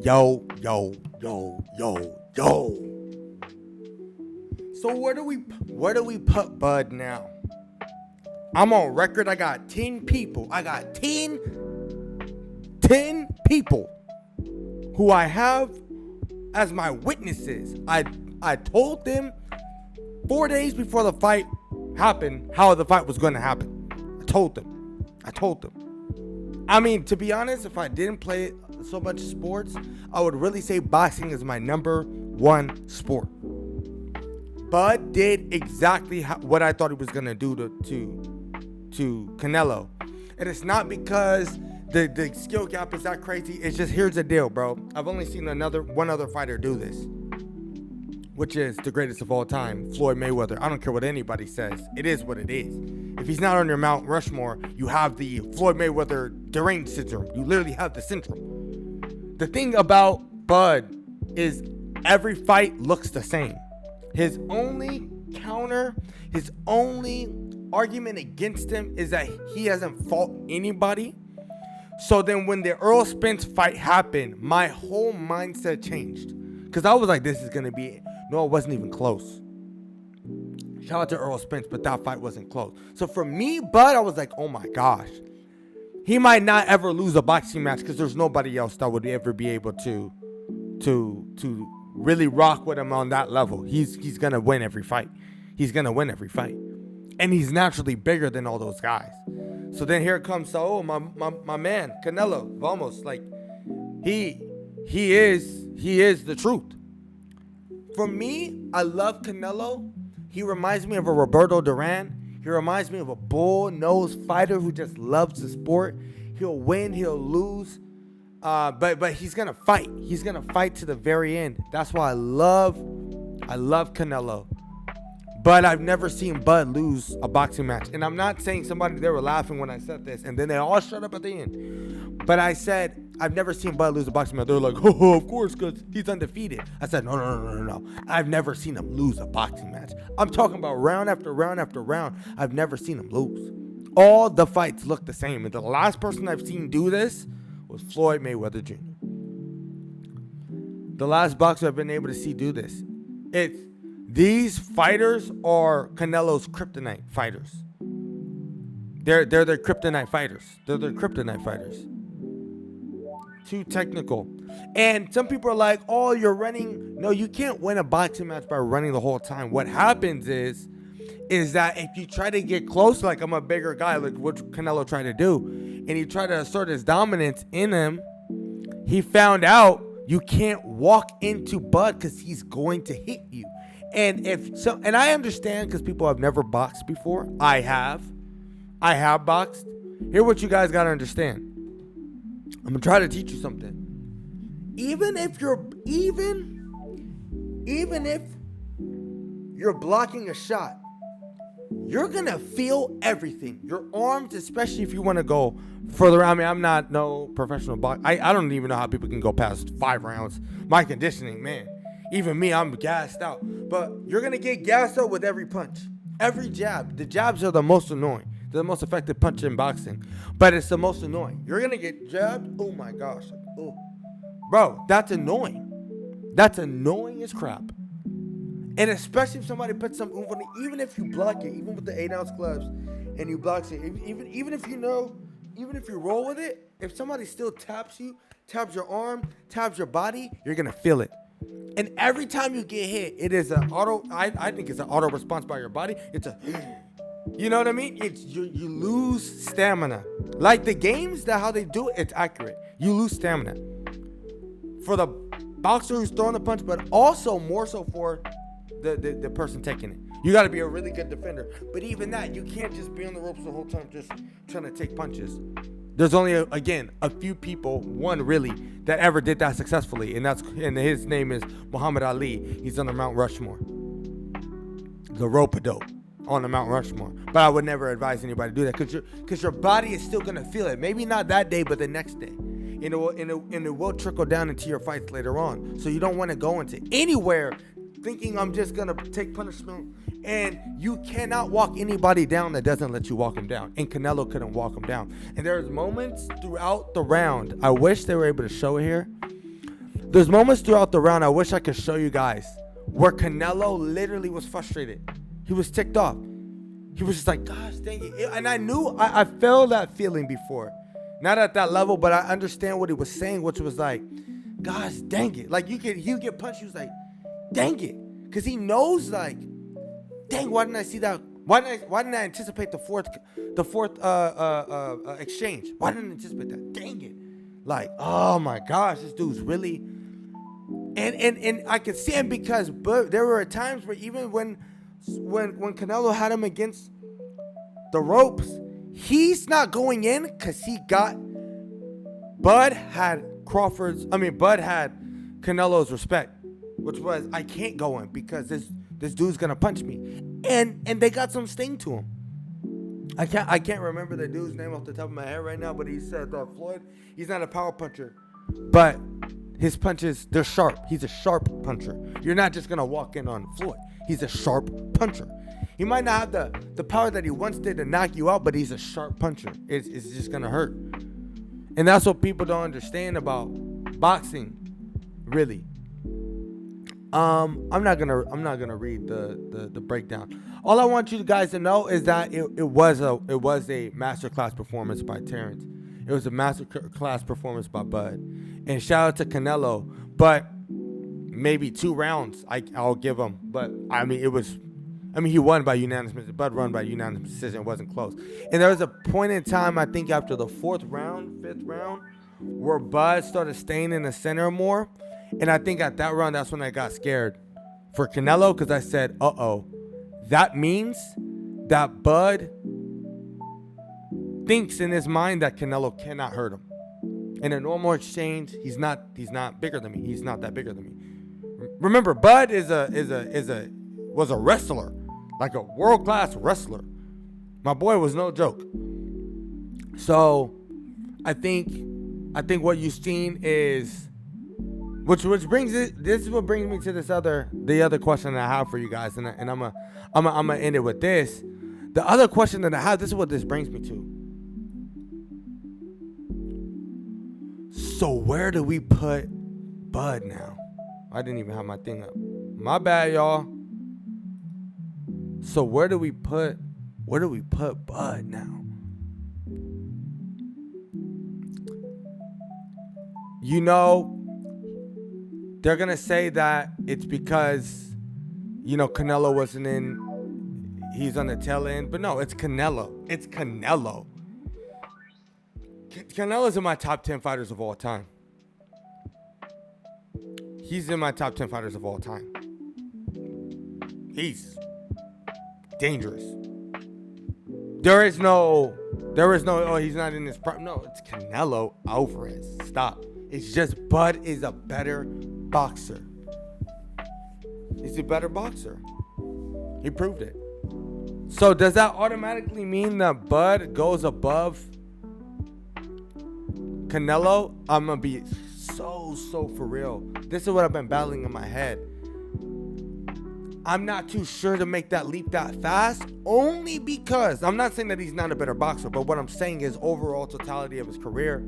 Yo. So where do we put Bud now? I'm on record. I got 10 people. I got 10 people who I have as my witnesses. I told them 4 days before the fight happened how the fight was going to happen. I told them. I mean, to be honest, if I didn't play so much sports, I would really say boxing is my number one sport. Bud did exactly what I thought he was going to do to Canelo. And it's not because the skill gap is that crazy. It's just, here's the deal, bro. I've only seen one other fighter do this, which is the greatest of all time, Floyd Mayweather. I don't care what anybody says. It is what it is. If he's not on your Mount Rushmore, you have the Floyd Mayweather deranged syndrome. You literally have the syndrome. The thing about Bud is every fight looks the same. His only argument against him is that he hasn't fought anybody. So then when the Earl Spence fight happened, my whole mindset changed. Because I was like, this is going to be it. No, it wasn't even close. Shout out to Earl Spence, but that fight wasn't close. So for me, Bud, I was like, oh my gosh. He might not ever lose a boxing match because there's nobody else that would ever be able to really rock with him on that level. He's going to win every fight. And he's naturally bigger than all those guys. So then here comes my man, Canelo, Vamos. Like, he is the truth. For me, I love Canelo. He reminds me of a Roberto Duran. He reminds me of a bull-nosed fighter who just loves the sport. He'll win, he'll lose. But he's gonna fight. He's gonna fight to the very end. That's why I love Canelo. But I've never seen Bud lose a boxing match. And I'm not saying they were laughing when I said this, and then they all shut up at the end. But I said, I've never seen Bud lose a boxing match. They're like, oh, of course, because he's undefeated. I said, no. I've never seen him lose a boxing match. I'm talking about round after round after round. I've never seen him lose. All the fights look the same. And the last person I've seen do this was Floyd Mayweather Jr. The last boxer I've been able to see do this. These fighters are Canelo's kryptonite fighters. They're their kryptonite fighters. Too technical. And some people are like, oh, you're running. No, you can't win a boxing match by running the whole time. What happens is that if you try to get close, like I'm a bigger guy, like what Canelo tried to do, and he tried to assert his dominance in him, he found out you can't walk into Bud because he's going to hit you. And I understand because people have never boxed before. I have boxed. Here's what you guys gotta understand. I'm gonna try to teach you something. Even if you're blocking a shot, you're gonna feel everything. Your arms, especially if you want to go further. I mean, I'm not no professional boxer. I don't even know how people can go past 5 rounds. My conditioning, man. Even me, I'm gassed out. But you're going to get gassed out with every punch. Every jab. The jabs are the most annoying. They're the most effective punch in boxing. But it's the most annoying. You're going to get jabbed. Oh, my gosh. Oh. Bro, that's annoying. That's annoying as crap. And especially if somebody puts some oomph on it. Even if you block it, even with the 8-ounce gloves, and you block it, even if you roll with it, if somebody still taps you, taps your arm, taps your body, you're going to feel it. And every time you get hit, it is an auto. I think it's an auto response by your body. It's you know what I mean? It's you lose stamina. Like the games, how they do it, it's accurate. You lose stamina for the boxer who's throwing the punch, but also more so for the person taking it. You got to be a really good defender. But even that, you can't just be on the ropes the whole time just trying to take punches. There's only, a few people, one really, that ever did that successfully. And his name is Muhammad Ali. He's on the Mount Rushmore. The rope-a-dope on the Mount Rushmore. But I would never advise anybody to do that because your body is still going to feel it. Maybe not that day, but the next day. And it will trickle down into your fights later on. So you don't want to go into anywhere thinking I'm just going to take punishment. And you cannot walk anybody down that doesn't let you walk him down. And Canelo couldn't walk him down. And there's moments throughout the round, I wish they were able to show it here, There's moments throughout the round I wish I could show you guys where Canelo literally was frustrated. He was ticked off. He was just like, gosh, dang it. And I knew, I felt that feeling before. Not at that level, but I understand what he was saying, which was like, gosh, dang it. Like, he'll get punched. He was like, dang it. Because he knows, like, dang, why didn't I see that? Why didn't I anticipate the fourth exchange? Why didn't I anticipate that? Dang it. Like, oh my gosh, this dude's really... And I could see him because there were times where even when Canelo had him against the ropes, he's not going in because Bud had Canelo's respect, which was, I can't go in because this dude's gonna punch me, and they got some sting to him. I can't remember the dude's name off the top of my head right now, but he said Floyd, he's not a power puncher, but his punches, they're sharp. He's a sharp puncher. You're not just gonna walk in on Floyd. He's a sharp puncher. He might not have the power that he once did to knock you out, but he's a sharp puncher. It's just gonna hurt. And that's what people don't understand about boxing, really. I'm not gonna read the breakdown. All I want you guys to know is that it was a masterclass performance by Terence. It was a masterclass performance by Bud. And shout out to Canelo. But maybe 2 rounds I'll give him. But he won by unanimous. Bud won by unanimous decision. It wasn't close. And there was a point in time, I think after the 5th round, where Bud started staying in the center more. And I think at that round, that's when I got scared for Canelo, because I said, uh-oh. That means that Bud thinks in his mind that Canelo cannot hurt him. In a normal exchange, he's not bigger than me. He's not that bigger than me. Remember, Bud was a wrestler, like a world-class wrestler. My boy was no joke. So I think what you've seen is, which brings it. This is what brings me to the other question that I have for you guys, and I'm gonna end it with this. The other question that I have. This is what this brings me to. So where do we put Bud now? I didn't even have my thing up. My bad, y'all. So where do we put Bud now? You know, they're gonna say that it's because, Canelo wasn't in. He's on the tail end, but no, it's Canelo. It's Canelo. Canelo's in my top 10 fighters of all time. He's in my top 10 fighters of all time. He's dangerous. There is no, oh, he's not in his prime. No, it's Canelo Alvarez. Stop. It's just Bud is a better boxer. He's a better boxer. He proved it. So does that automatically mean that Bud goes above Canelo? I'm going to be so for real. This is what I've been battling in my head. I'm not too sure to make that leap that fast, only because I'm not saying that he's not a better boxer, but what I'm saying is overall totality of his career.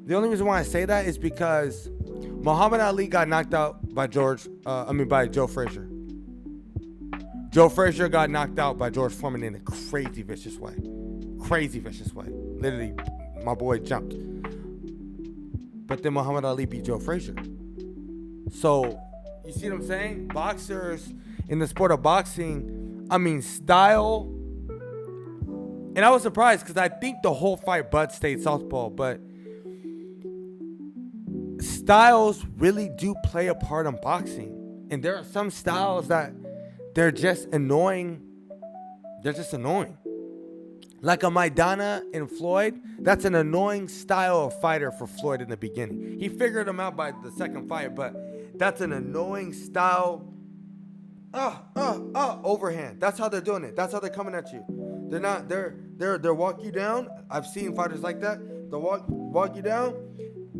The only reason why I say that is because Muhammad Ali got knocked out by Joe Frazier. Joe Frazier got knocked out by George Foreman in a crazy vicious way. Literally, my boy jumped. But then Muhammad Ali beat Joe Frazier. So, you see what I'm saying? Boxers in the sport of boxing, style. And I was surprised because I think the whole fight Bud stayed southpaw, but styles really do play a part in boxing. And there are some styles that they're just annoying. Like a Maidana and Floyd, that's an annoying style of fighter for Floyd in the beginning. He figured him out by the second fight, but that's an annoying style. Overhand. That's how they're doing it. That's how they're coming at you. They're walk you down. I've seen fighters like that. They'll walk you down.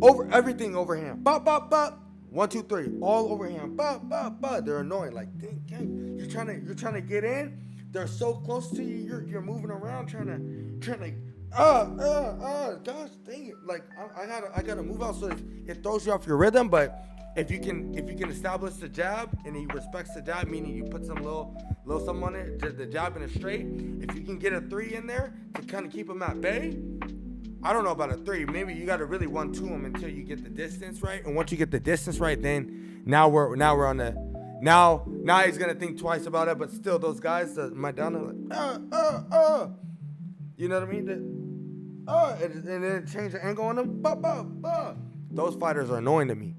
Over everything overhand. Bop, bop, bop. 1, 2, 3. All overhand. Bop, bop, bop. They're annoying. Like, dang, you're trying to get in. They're so close to you. You're moving around trying to gosh dang it. Like I gotta move out so it throws you off your rhythm, but if you can establish the jab and he respects the jab, meaning you put some little something on it, just the jab in a straight. If you can get a 3 in there to kind of keep him at bay, I don't know about a 3. Maybe you got to really 1-2 him until you get the distance right. And once you get the distance right, then now we're on the now he's gonna think twice about it. But still, those guys, my down are like you know what I mean? And then change the angle on them. Those fighters are annoying to me.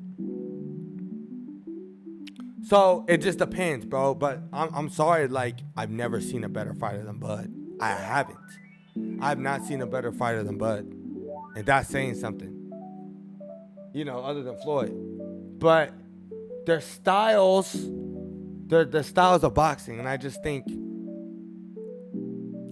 So it just depends, bro. But I'm sorry, like I've never seen a better fighter than Bud. I haven't. I've not seen a better fighter than Bud, and that's saying something. You know, other than Floyd. But their styles, their styles of boxing, and I just think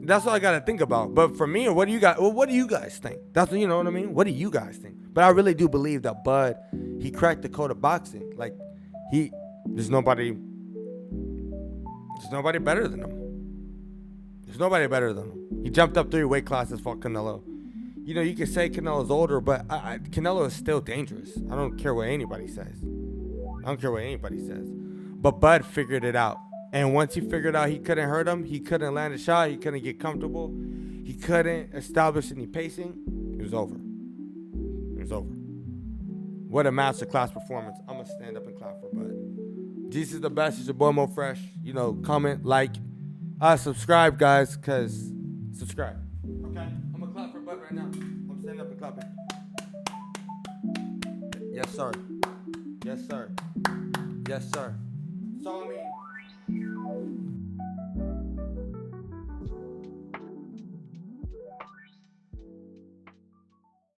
that's what I gotta think about. But for me, what do you guys think? That's, you know what I mean? What do you guys think? But I really do believe that Bud, he cracked the code of boxing. Like there's nobody better than him. There's nobody better than him. He jumped up 3 weight classes for Canelo. You know, you can say Canelo's older, but Canelo is still dangerous. I don't care what anybody says. But Bud figured it out. And once he figured out he couldn't hurt him, he couldn't land a shot, he couldn't get comfortable, he couldn't establish any pacing, it was over. What a masterclass performance. I'm going to stand up and clap for Bud. Jesus is the best. It's your boy MoFresh. You know, comment, like, subscribe, guys, because subscribe. Okay? I'm going to clap for Bud right now. I'm standing up and clapping. Yes, sir. So, I mean,